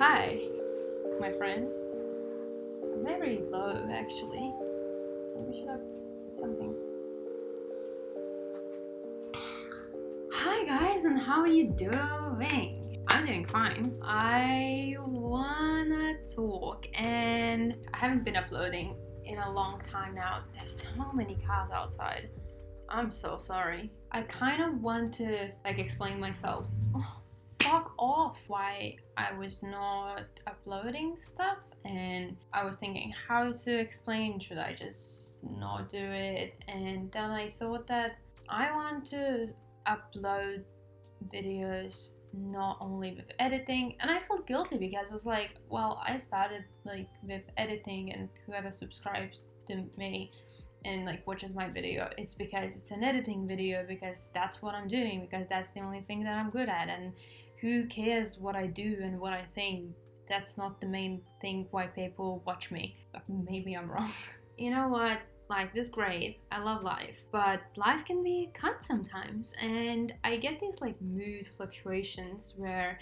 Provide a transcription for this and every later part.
Hi, my friends. I'm very low actually. Maybe should I put something? Hi guys, and how are you doing? I'm doing fine. I wanna talk, and I haven't been uploading in a long time now. There's so many cars outside. I'm so sorry. I kind of want to explain myself. Fuck off why I was not uploading stuff, and I was thinking how to explain, should I just not do it? And then I thought that I want to upload videos not only with editing, and I felt guilty because I was like, well, I started with editing, and whoever subscribes to me and watches my video, it's because it's an editing video, because that's what I'm doing, because that's the only thing that I'm good at. And who cares what I do and what I think? That's not the main thing why people watch me. Maybe I'm wrong. You know what? Life is great. I love life. But life can be a cunt sometimes. And I get these mood fluctuations where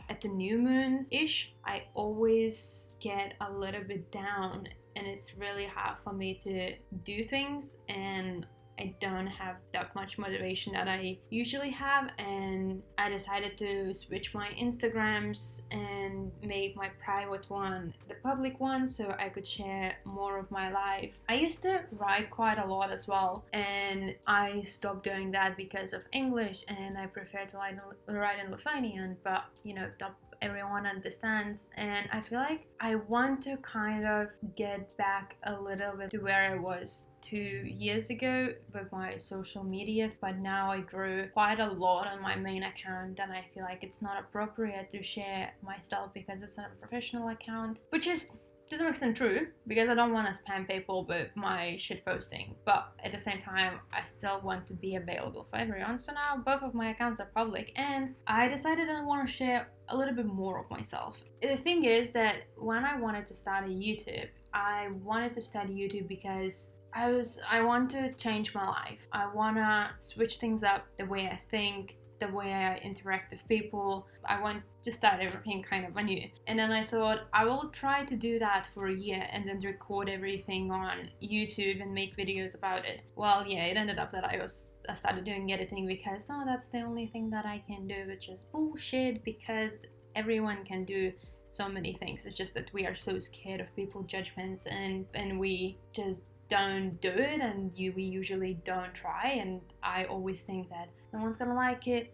at the new moon-ish, I always get a little bit down. And it's really hard for me to do things, and I don't have that much motivation that I usually have. And I decided to switch my Instagrams and make my private one the public one, so I could share more of my life. I used to write quite a lot as well, and I stopped doing that because of English, and I prefer to write in Lithuanian, but not everyone understands. And I feel like I want to kind of get back a little bit to where I was 2 years ago with my social media, but now I grew quite a lot on my main account, and I feel like it's not appropriate to share myself because it's not a professional account, which is to some extent true, because I don't want to spam people with my shit posting, but at the same time I still want to be available for everyone. So now both of my accounts are public, and I decided that I want to share a little bit more of myself. The thing is that when I wanted to start a YouTube, I wanted to start YouTube because I want to change my life. I want to switch things up, the way I think, the way I interact with people. I want to start everything kind of anew. And then I thought I will try to do that for a year and then record everything on YouTube and make videos about it. Well, yeah, it ended up that I started doing editing because that's the only thing that I can do, which is bullshit, because everyone can do so many things. It's just that we are so scared of people's judgments, and we just don't do it, and we usually don't try. And I always think that no one's gonna like it.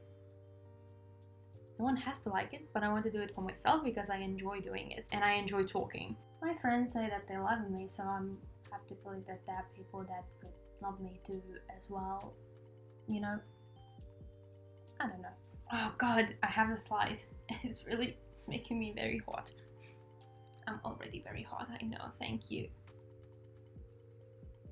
No one has to like it, but I want to do it for myself because I enjoy doing it and I enjoy talking. My friends say that they love me, so I have to believe that there are people that could love me too as well. I don't know. Oh god, I have a slide. It's making me very hot. I'm already very hot, I know, thank you.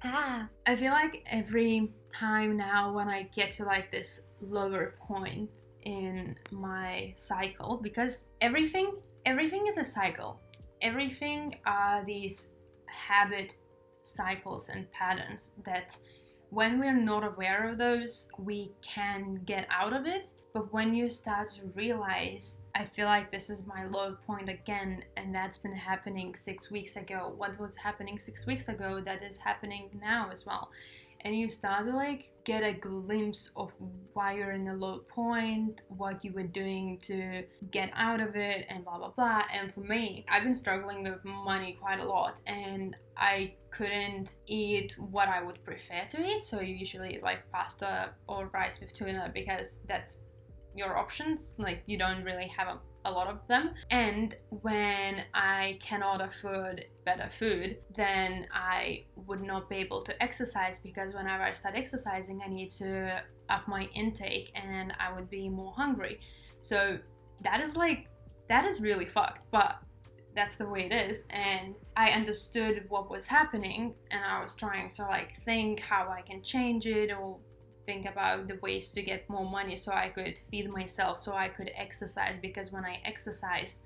I feel like every time now when I get to this lower point in my cycle, because everything is a cycle. Everything are these habit cycles and patterns that when we're not aware of those, we can get out of it. But when you start to realize, I feel like this is my low point again, and that's been happening 6 weeks ago. What was happening 6 weeks ago, that is happening now as well. And you start to get a glimpse of why you're in a low point, what you were doing to get out of it, and blah blah blah. And for me, I've been struggling with money quite a lot, and I couldn't eat what I would prefer to eat. So you usually eat pasta or rice with tuna, because that's your options. You don't really have a lot of them. And when I cannot afford better food, then I would not be able to exercise, because whenever I start exercising, I need to up my intake and I would be more hungry. So that is really fucked, but that's the way it is. And I understood what was happening, and I was trying to think how I can change it, or think about the ways to get more money so I could feed myself, so I could exercise. Because when I exercise,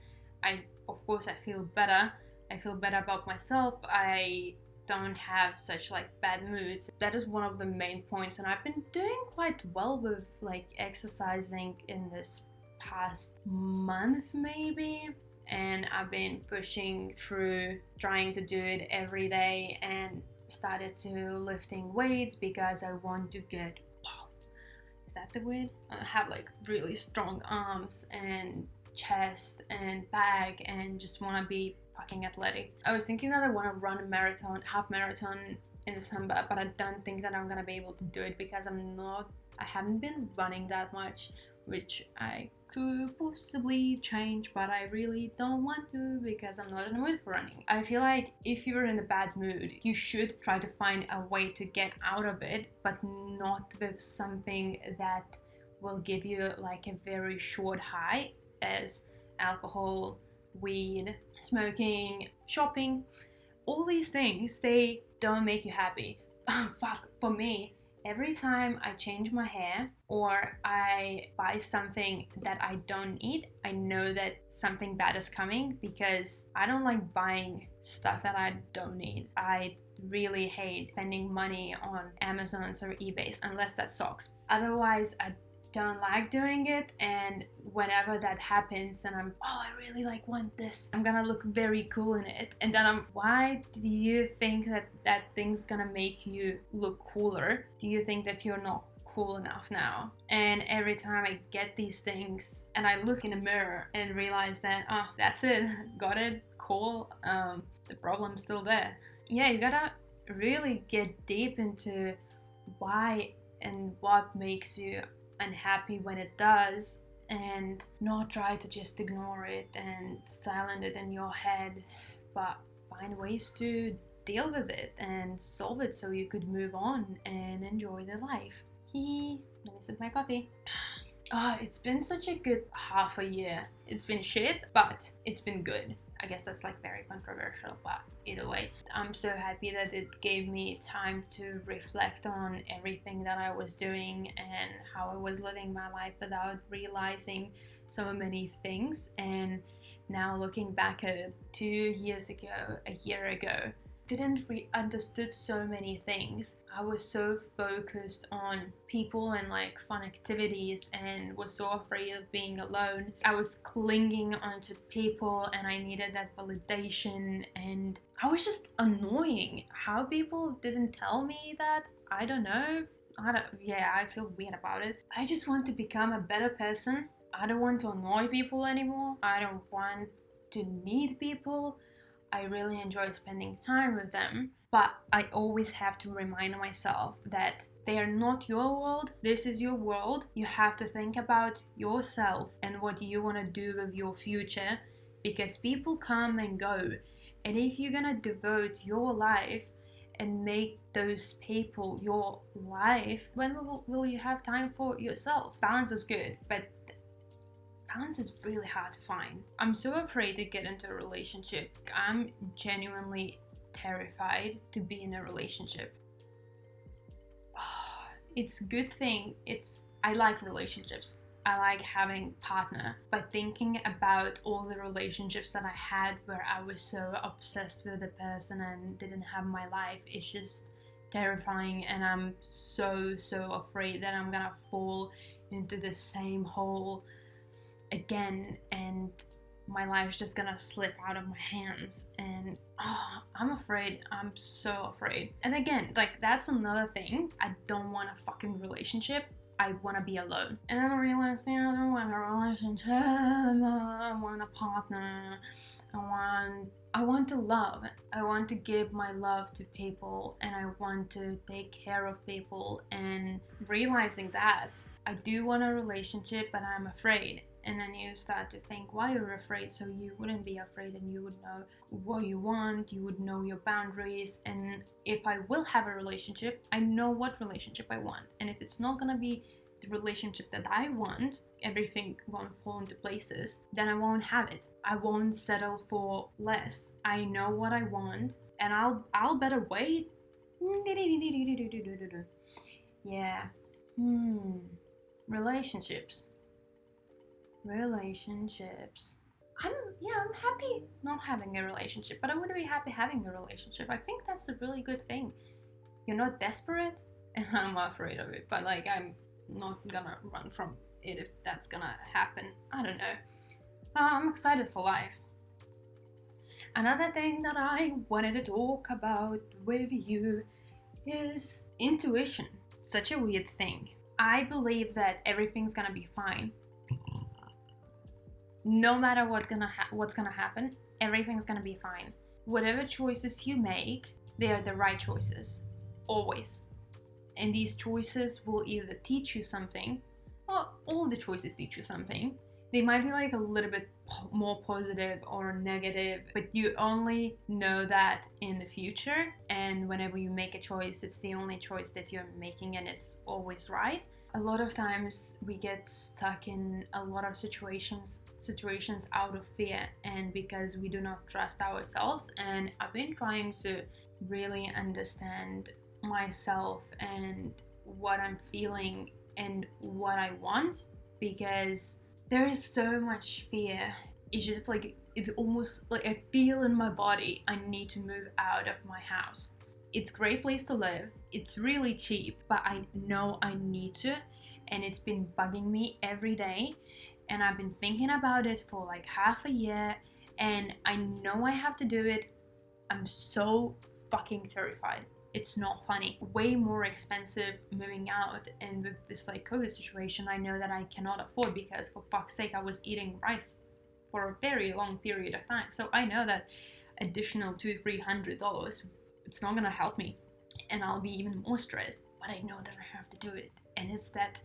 of course I feel better. I feel better about myself. I don't have such bad moods. That is one of the main points, and I've been doing quite well with exercising in this past month maybe. and I've been pushing through, trying to do it every day, and started to lifting weights because I want to get, is that the word? I have like really strong arms and chest and back, and just want to be fucking athletic. I was thinking that I want to run a marathon, half marathon in December, but I don't think that I'm gonna be able to do it because I haven't been running that much, which I could possibly change, but I really don't want to because I'm not in the mood for running. I feel like if you're in a bad mood, you should try to find a way to get out of it, but not with something that will give you like a very short high, as alcohol, weed, smoking, shopping. All these things, they don't make you happy. Fuck, for me, every time I change my hair or I buy something that I don't need, I know that something bad is coming, because I don't like buying stuff that I don't need. I really hate spending money on Amazons or eBays unless that sucks. Otherwise, I don't like doing it, and whenever that happens and I'm, oh, I really like want this, I'm gonna look very cool in it, and then why do you think that thing's gonna make you look cooler? Do you think that you're not cool enough now? And every time I get these things and I look in the mirror and realize that, oh, that's it, got it, cool, the problem's still there. Yeah, you gotta really get deep into why and what makes you unhappy when it does, and not try to just ignore it and silence it in your head, but find ways to deal with it and solve it so you could move on and enjoy the life. Let me sip my coffee. It's been such a good half a year. It's been shit, but it's been good. I guess that's like very controversial, but either way, I'm so happy that it gave me time to reflect on everything that I was doing and how I was living my life without realizing so many things. And now looking back at it, 2 years ago, a year ago, didn't understood so many things. I was so focused on people and like fun activities, and was so afraid of being alone. I was clinging onto people and I needed that validation, and I was just annoying. How people didn't tell me that, I don't know. I feel weird about it. I just want to become a better person. I don't want to annoy people anymore. I don't want to need people. I really enjoy spending time with them, but I always have to remind myself that they are not your world. This is your world. You have to think about yourself and what you want to do with your future, because people come and go. And if you're gonna devote your life and make those people your life, when will you have time for yourself? Balance is good, but balance is really hard to find. I'm so afraid to get into a relationship. I'm genuinely terrified to be in a relationship. It's a good thing. I like relationships. I like having a partner, but thinking about all the relationships that I had where I was so obsessed with the person and didn't have my life, it's just terrifying, and I'm so afraid that I'm gonna fall into the same hole again and my life's just gonna slip out of my hands. And I'm afraid. I'm so afraid. And again, like, that's another thing. I don't want a fucking relationship. I want to be alone. And then I realized, I don't want a relationship. I want a partner. I want to love. I want to give my love to people, and I want to take care of people. And realizing that I do want a relationship, but I'm afraid. And then you start to think why you're afraid, so you wouldn't be afraid, and you would know what you want, you would know your boundaries. And if I will have a relationship, I know what relationship I want. And if it's not gonna be the relationship that I want, everything won't fall into places, then I won't have it. I won't settle for less. I know what I want, and I'll better wait. Yeah. Relationships. I'm happy not having a relationship, but I would be happy having a relationship. I think that's a really good thing. You're not desperate, and I'm afraid of it, but like, I'm not gonna run from it if that's gonna happen. I don't know. I'm excited for life. Another thing that I wanted to talk about with you is intuition. Such a weird thing. I believe that everything's gonna be fine. No matter what's gonna happen, everything's gonna be fine. Whatever choices you make, they are the right choices. Always. And these choices will either teach you something, or all the choices teach you something. They might be like a little bit more positive or negative, but you only know that in the future. And whenever you make a choice, it's the only choice that you're making, and it's always right. A lot of times we get stuck in a lot of situations out of fear, and because we do not trust ourselves. And I've been trying to really understand myself and what I'm feeling and what I want, because there is so much fear. It's just like, it's almost like I feel in my body I need to move out of my house. It's a great place to live, it's really cheap, but I know I need to, and it's been bugging me every day, and I've been thinking about it for like half a year, and I know I have to do it. I'm so fucking terrified. It's not funny. Way more expensive moving out, and with this like COVID situation, I know that I cannot afford, because for fuck's sake I was eating rice for a very long period of time. So I know that additional $200-300, it's not gonna help me, and I'll be even more stressed. But I know that I have to do it, and it's that,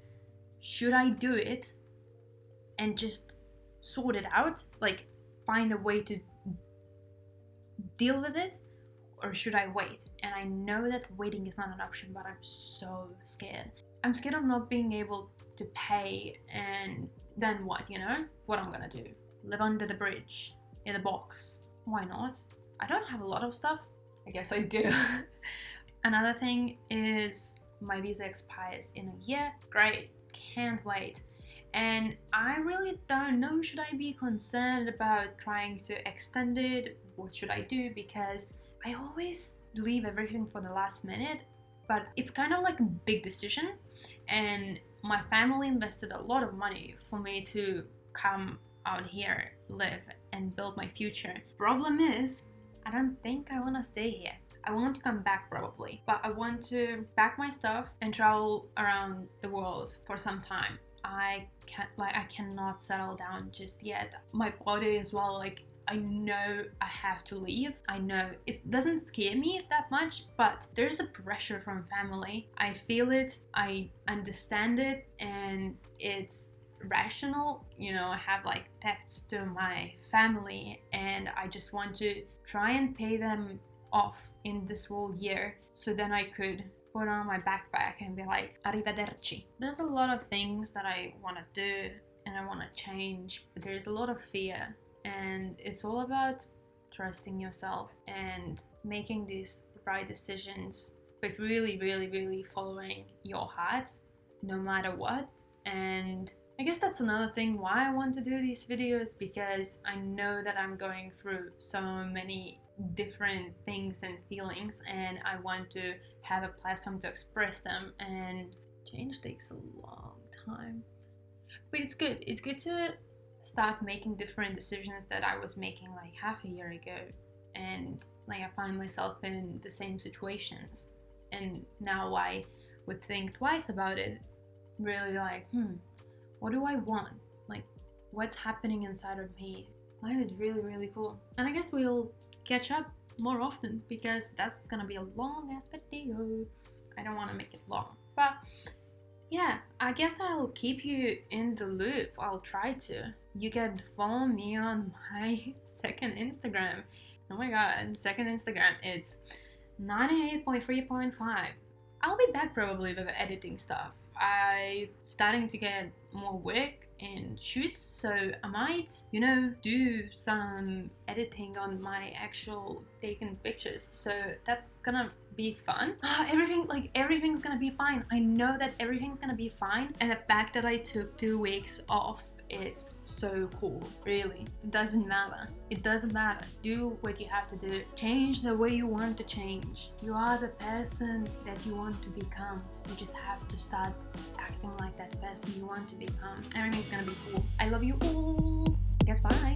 should I do it and just sort it out, like find a way to deal with it, or should I wait? And I know that waiting is not an option, but I'm so scared. I'm scared of not being able to pay, and then what, you know? What I'm gonna do? Live under the bridge, in a box. Why not? I don't have a lot of stuff. I guess I do. Another thing is my visa expires in a year. Great, can't wait. And I really don't know, should I be concerned about trying to extend it? What should I do? Because I always leave everything for the last minute, but it's kind of like a big decision, and my family invested a lot of money for me to come out here, live, and build my future. Problem is, I don't think I want to stay here. I want to come back probably, but I want to pack my stuff and travel around the world for some time. I cannot settle down just yet. My body as well, like, I know I have to leave. I know it doesn't scare me that much, but there's a pressure from family. I feel it, I understand it, and it's rational. You know, I have like debts to my family, and I just want to try and pay them off in this whole year, so then I could put on my backpack and be like, arrivederci. There's a lot of things that I want to do and I want to change, but there's a lot of fear. And it's all about trusting yourself and making these right decisions, but really, really, really following your heart, no matter what. And I guess that's another thing why I want to do these videos, because I know that I'm going through so many different things and feelings, and I want to have a platform to express them. And change takes a long time, but it's good. It's good to start making different decisions that I was making like half a year ago, and like I find myself in the same situations, and now I would think twice about it, really like, what do I want? Like, what's happening inside of me? Life is really, really cool. And I guess we'll catch up more often, because that's gonna be a long ass video. I don't want to make it long, but yeah, I guess I'll keep you in the loop. I'll try to. You can follow me on my second Instagram. Oh my god, second Instagram. It's 98.3.5. I'll be back probably with editing stuff. I'm starting to get more work and shoots, so I might, you know, do some editing on my actual taken pictures. So that's gonna be fun. Everything's gonna be fine. I know that everything's gonna be fine, and the fact that I took 2 weeks off is so cool. Really, it doesn't matter. It doesn't matter. Do what you have to do. Change the way you want to change. You are the person that you want to become. You just have to start acting like that person you want to become. Everything's gonna be cool. I love you all. Guess bye.